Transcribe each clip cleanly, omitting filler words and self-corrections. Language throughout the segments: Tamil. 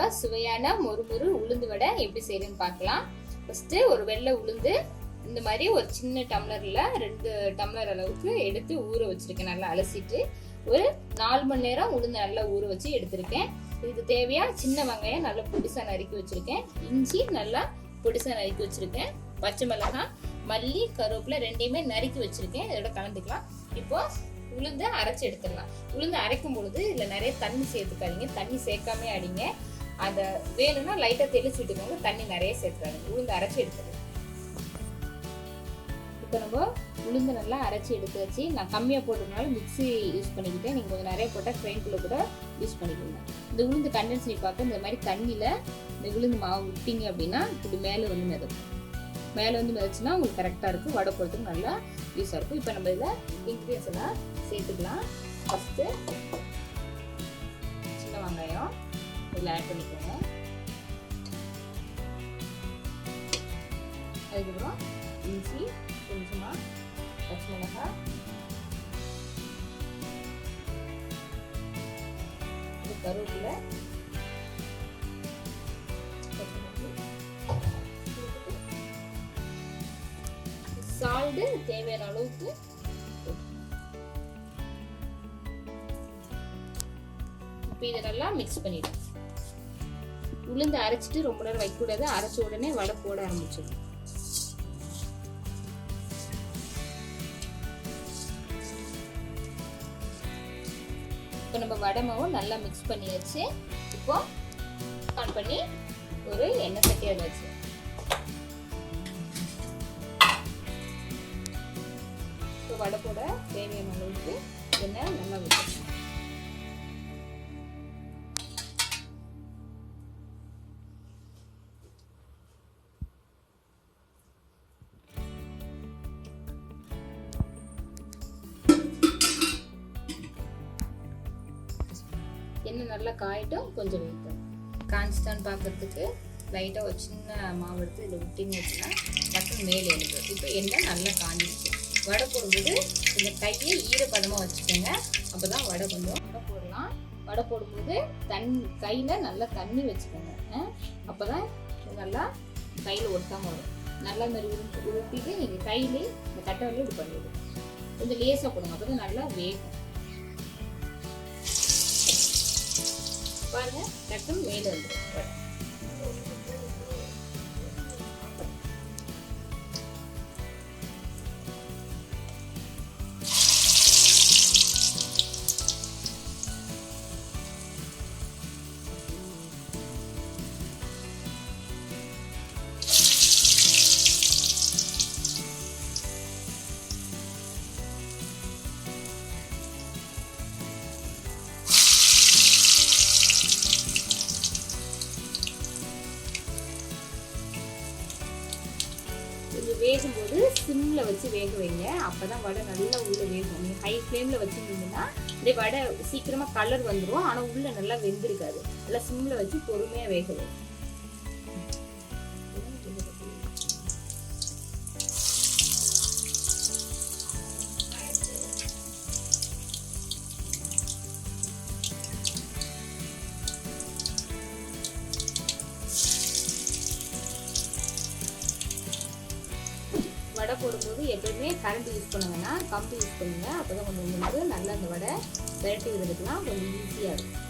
நம்ம சுவையான மொறுமொறு உளுந்து வடை எப்படி செய்யறதுன்னு பார்க்கலாம். ஃபர்ஸ்ட் ஒரு வெள்ளை உளுந்து இந்த மாதிரி ஒரு சின்ன டம்ளர்ல 2 டம்ளர் அளவுக்கு எடுத்து ஊற வச்சிருக்கேன். நல்லா அலசிட்டு ஒரு 4 மணி நேரம் உளுந்து நல்லா ஊற வச்சு எடுத்திருக்கேன். இதுக்கு தேவையா சின்ன வெங்காயம் நல்லா பொடிசா நறுக்கி வச்சிருக்கேன். இஞ்சி நல்லா பொடிசா நறுக்கி வச்சிருக்கேன். பச்சை மிளகாய், மல்லி, கருவேப்பிலை ரெண்டையுமே நறுக்கி வச்சிருக்கேன். இதோட கலந்துக்கலாம். இப்போ உளுந்து அரைச்சி எடுத்துடலாம். உளுந்து அரைக்கும் பொழுது இதுல நிறைய தண்ணி சேர்த்துக்காதீங்க. தண்ணி சேர்க்காம அடிங்க. அதை வேணும்னா லைட்டா தெளிச்சு விட்டுக்கோங்க. தண்ணி நிறைய சேர்த்துக்காதீங்க. உளுந்து அரைச்சி எடுத்துடுங்க. இப்போ நம்ம உளுந்து நல்லா அரைச்சி எடுத்து வச்சு நான் கம்மியாக போட்டதுனால மிக்ஸி யூஸ் பண்ணிக்கிட்டேன். நீங்கள் கொஞ்சம் நிறைய போட்டால் கிரைண்டரில் கூட யூஸ் பண்ணிக்கோங்க. இந்த உளுந்து கண்டென்ஸ் பார்க்க இந்த மாதிரி தண்ணியில் இந்த உளுந்து மாவு விட்டீங்க அப்படின்னா இப்படி மேலே வந்து மிதக்கும். மேலே வந்து மிதச்சுன்னா உங்களுக்கு கரெக்டாக இருக்கும். வடை போடுறதுக்கு நல்லா யூஸாக இருக்கும். இப்போ நம்ம இதில் இன்க்ரீடியன்ஸ் எல்லாம் சேர்த்துக்கலாம். ஃபஸ்ட்டு சின்ன வெங்காயம் இதில் ஆட் பண்ணிக்கோங்க. அதுக்கப்புறம் இஞ்சி கொஞ்சமா, பச்சை மிளகாய், கருவேப்பிலை, சால்ட் தேவையான அளவுக்கு. இப்போ இதை நல்லா மிக்ஸ் பண்ணிடுங்க. உளுந்து அரைச்சிட்டு ரொம்ப நேரம் வைக்க கூடாது. அரைச்ச உடனே வடை போட ஆரம்பிச்சிடும். இப்போ நம்ம வடை மாவும் நல்லா மிக்ஸ் பண்ணியாச்சு. இப்போ ஆன் பண்ணி ஒரு எண்ணெய் சட்டி அதில் வச்சு இப்போ வடை போட தேவையான அளவுக்கு எண்ணெய் நல்லா விட்டு எண்ணெய் நல்லா காயட்டும். கொஞ்சம் வெயிட்டும் காஞ்சிட்டான்னு பார்க்கறதுக்கு லைட்டாக ஒரு சின்ன மாவு எடுத்து இதில் விட்டிங்க வச்சுன்னா டக்குன்னு மேலே எடுக்கும். இப்போ எண்ணெய் நல்லா காஞ்சிடுச்சு. வடை போடும்போது கொஞ்சம் கையை ஈரப்பதமாக வச்சுக்கோங்க. அப்போ தான் வடை கொஞ்சம் வடை போடலாம். வடை போடும்போது கையில் நல்லா தண்ணி வச்சுக்கோங்க. அப்போ தான் நல்லா கையில் ஒட்டாமல் வரும். நல்லா இந்த உருட்டிட்டு நீங்கள் கையிலே இந்த கட்டை இது பண்ணிவிடும். கொஞ்சம் லேசாக போடுங்க. அப்போ தான் நல்லா வேகும். பாருங்க டக்குன்னு மேலே வந்துடும். வேகும்போது சிம்மில் வச்சு வேக வைங்க. அப்போ தான் வடை நல்லா உள்ளே வேகும். நீங்கள் ஹை ஃப்ளேமில் வச்சுருந்தீங்கன்னா அப்படியே வடை சீக்கிரமாக கலர் வந்துடும். ஆனால் உள்ளே நல்லா வெந்திருக்காது. நல்லா சிம்மில் வச்சு பொறுமையாக வேக வைங்க. வடை போடும்போது எப்பயுமே கரண்ட் யூஸ் பண்ணுங்கன்னா கம்பி யூஸ் பண்ணுங்க. அப்போதான் கொஞ்சம் உங்களுக்கு நல்லா அந்த வடை விரட்டி விடுறதுக்குலாம் கொஞ்சம் ஈஸியாக இருக்கும்.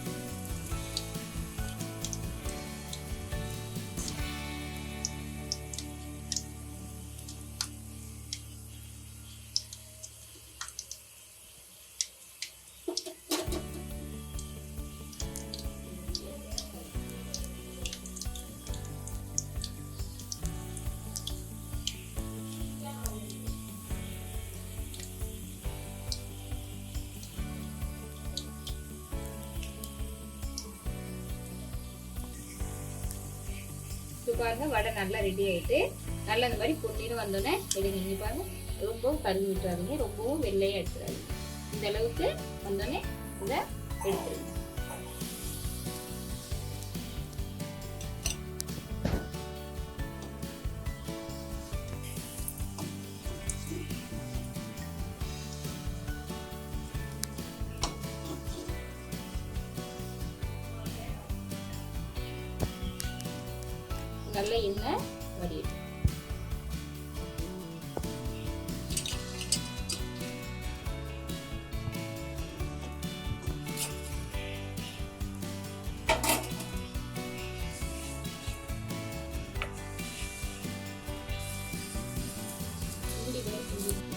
பாருங்க வடை நல்லா ரெடி ஆயிட்டு நல்லா இந்த மாதிரி பொன்னிறம் வந்தோடனே எடுங்க. நீங்க பாருங்க ரொம்பவும் கருவி விட்டுறாதீங்க, ரொம்பவும் வெள்ளையா எடுத்துறாதீங்க. இந்த அளவுக்கு வந்தோடனே இதை எடுத்துருங்க. நல்ல எண்ணெய் வடியட்டும்.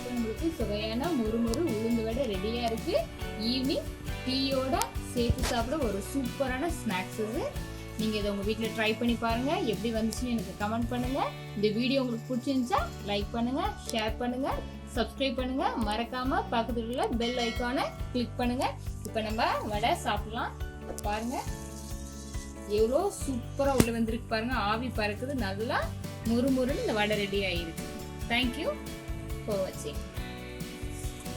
நம்மளுக்கு சுவையான முறுமுறு உளுந்து வடை ரெடியா இருக்கு. ஈவினிங் டீயோட சேர்த்து சாப்பிட ஒரு சூப்பரான ஸ்நாக்ஸ் இது. நீங்க இதை உங்க வீட்டில் ட்ரை பண்ணி பாருங்க. எப்படி வந்துச்சுன்னு எனக்கு கமெண்ட் பண்ணுங்க. இந்த வீடியோ உங்களுக்கு பிடிச்சிருந்துச்சா லைக் பண்ணுங்க, ஷேர் பண்ணுங்க, சப்ஸ்கிரைப் பண்ணுங்க. மறக்காம பக்கத்துல உள்ள பெல் ஐக்கானை கிளிக் பண்ணுங்க. இப்போ நம்ம வடை சாப்பிடலாம். பாருங்க எவ்வளோ சூப்பரா உள்ள வந்திருக்கு பாருங்க. ஆவி பறக்குது, நல்லா முறுமுறுன்னு இந்த வடை ரெடி ஆயிருக்கு. Thank you for watching.